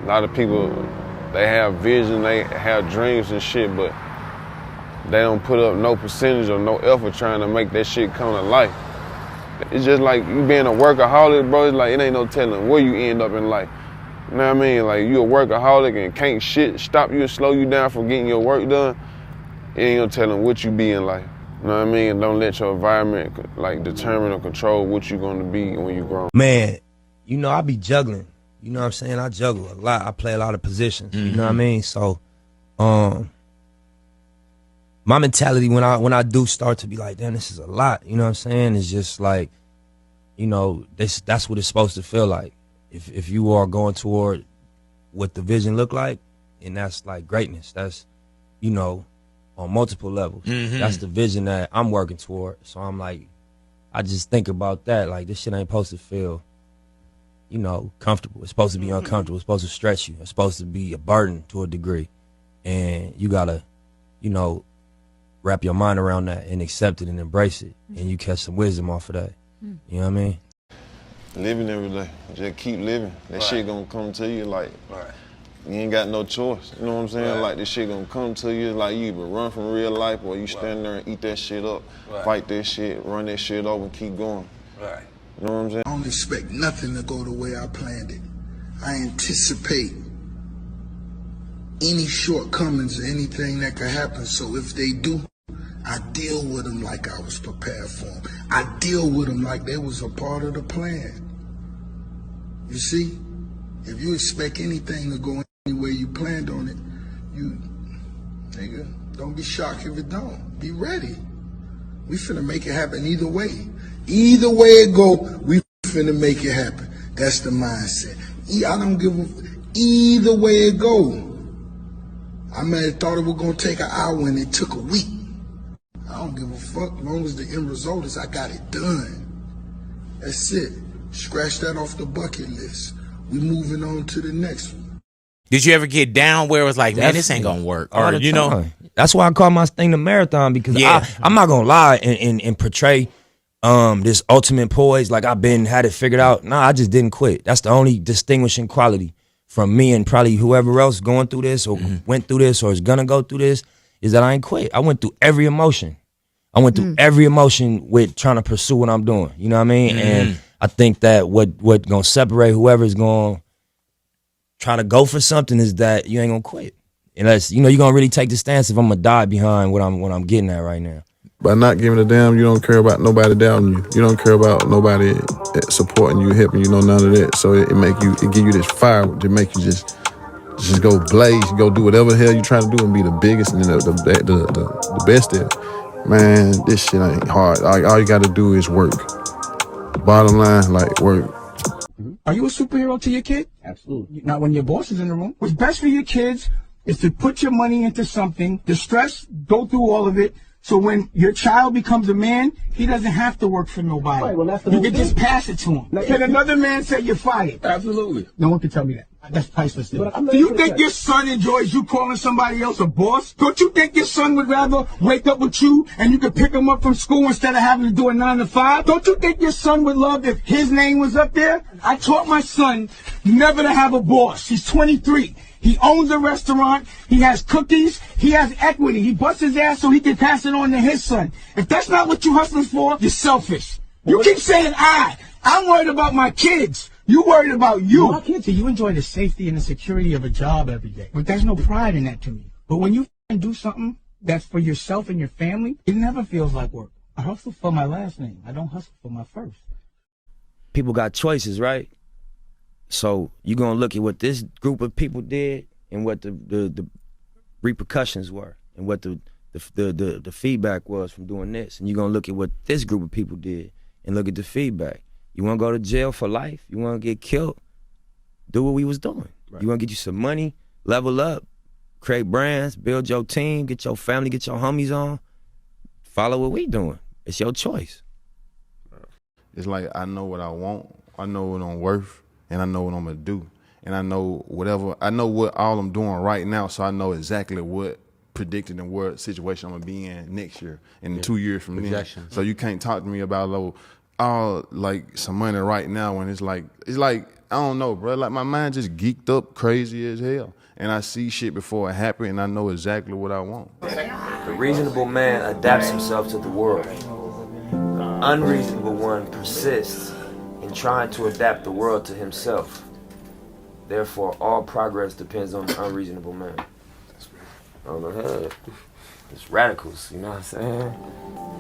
A lot of people, they have vision, they have dreams and shit, but they don't put up no percentage or no effort trying to make that shit come to life. It's just like you being a workaholic, bro. It's like it ain't no telling where you end up in life. You know what I mean? Like you a workaholic and can't shit stop you and slow you down from getting your work done. It ain't no telling what you be in life. You know what I mean? Don't let your environment like determine or control what you're gonna be when you grow. Man, you know, I be juggling. You know what I'm saying? I juggle a lot. I play a lot of positions. You know what I mean? So, my mentality when I do start to be like, damn, this is a lot. You know what I'm saying? It's just like, you know, that's what it's supposed to feel like. If you are going toward what the vision look like, and that's like greatness. That's, you know, on multiple levels. That's the vision that I'm working toward. So I'm like, I just think about that. Like, this shit ain't supposed to feel, you know, comfortable. It's supposed to be uncomfortable. It's supposed to stretch you. It's supposed to be a burden to a degree. And you gotta, you know, wrap your mind around that and accept it and embrace it. And you catch some wisdom off of that. You know what I mean? Living every day. Just keep living. That shit gonna come to you like, you ain't got no choice. You know what I'm saying? Like, this shit gonna come to you. Like, you either run from real life or you stand there and eat that shit up, fight that shit, run that shit over and keep going. You know what I'm saying? I don't expect nothing to go the way I planned it. I anticipate any shortcomings or anything that could happen. So if they do, I deal with them like I was prepared for them. I deal with them like they was a part of the plan. You see, if you expect anything to go any way you planned on it, nigga, don't be shocked if it don't. Be ready. We finna make it happen either way. Either way it go, we finna make it happen. That's the mindset. I don't give a, either way it go. I may have thought it was gonna take an hour and it took a week. I don't give a fuck, as long as the end result is I got it done. That's it. Scratch that off the bucket list. We moving on to the next one. Did you ever get down where it was like, man, this ain't gonna work? Or, you know? That's why I call my thing the marathon, because I'm not gonna lie and portray this ultimate poise like I've had it figured out. Nah, I just didn't quit. That's the only distinguishing quality from me and probably whoever else going through this or went through this or is gonna go through this, is that I ain't quit. I went through every emotion. I went through every emotion with trying to pursue what I'm doing. You know what I mean? And I think that what gonna separate whoever's gonna try to go for something is that you ain't gonna quit. Unless, you know, you're gonna really take the stance if I'm gonna die behind what I'm getting at right now. By not giving a damn, you don't care about nobody doubting you. You don't care about nobody supporting you, helping you, none of that. So it give you this fire to make you just go blaze, go do whatever the hell you trying to do and be the biggest and the best at it. Man, this shit ain't hard. All you gotta do is work. Bottom line, like, work. Are you a superhero to your kid? Absolutely. Not when your boss is in the room. What's best for your kids is to put your money into something, the stress, go through all of it, so when your child becomes a man, he doesn't have to work for nobody. Right, well, that's the you can just pass it to him. Can another man say you're fired? Absolutely. No one can tell me that. That's priceless. Do you think your son enjoys you calling somebody else a boss? Don't you think your son would rather wake up with you and you could pick him up from school instead of having to do a 9 to 5? Don't you think your son would love if his name was up there? I taught my son never to have a boss. He's 23. He owns a restaurant. He has cookies. He has equity. He busts his ass so he can pass it on to his son. If that's not what you're hustling for, you're selfish. You keep saying I'm worried about my kids. You worried about you. My kids, you enjoy the safety and the security of a job every day. But there's no pride in that to me. But when you do something that's for yourself and your family, it never feels like work. I hustle for my last name. I don't hustle for my first. People got choices, right? So you're gonna look at what this group of people did and what the repercussions were and what the feedback was from doing this. And you're gonna look at what this group of people did and look at the feedback. You wanna go to jail for life? You wanna get killed? Do what we was doing. Right. You wanna get you some money, level up, create brands, build your team, get your family, get your homies on. Follow what we doing. It's your choice. It's like I know what I want, I know what I'm worth, and I know what I'm gonna do. And I know what all I'm doing right now, so I know exactly what predicted and what situation I'm gonna be in next year and 2 years from now. So you can't talk to me about like some money right now when it's like I don't know, bro. Like my mind just geeked up crazy as hell. And I see shit before it happens and I know exactly what I want. The reasonable man adapts himself to the world. The unreasonable one persists in trying to adapt the world to himself. Therefore, all progress depends on the unreasonable man. I don't know how. It's radicals, you know what I'm saying?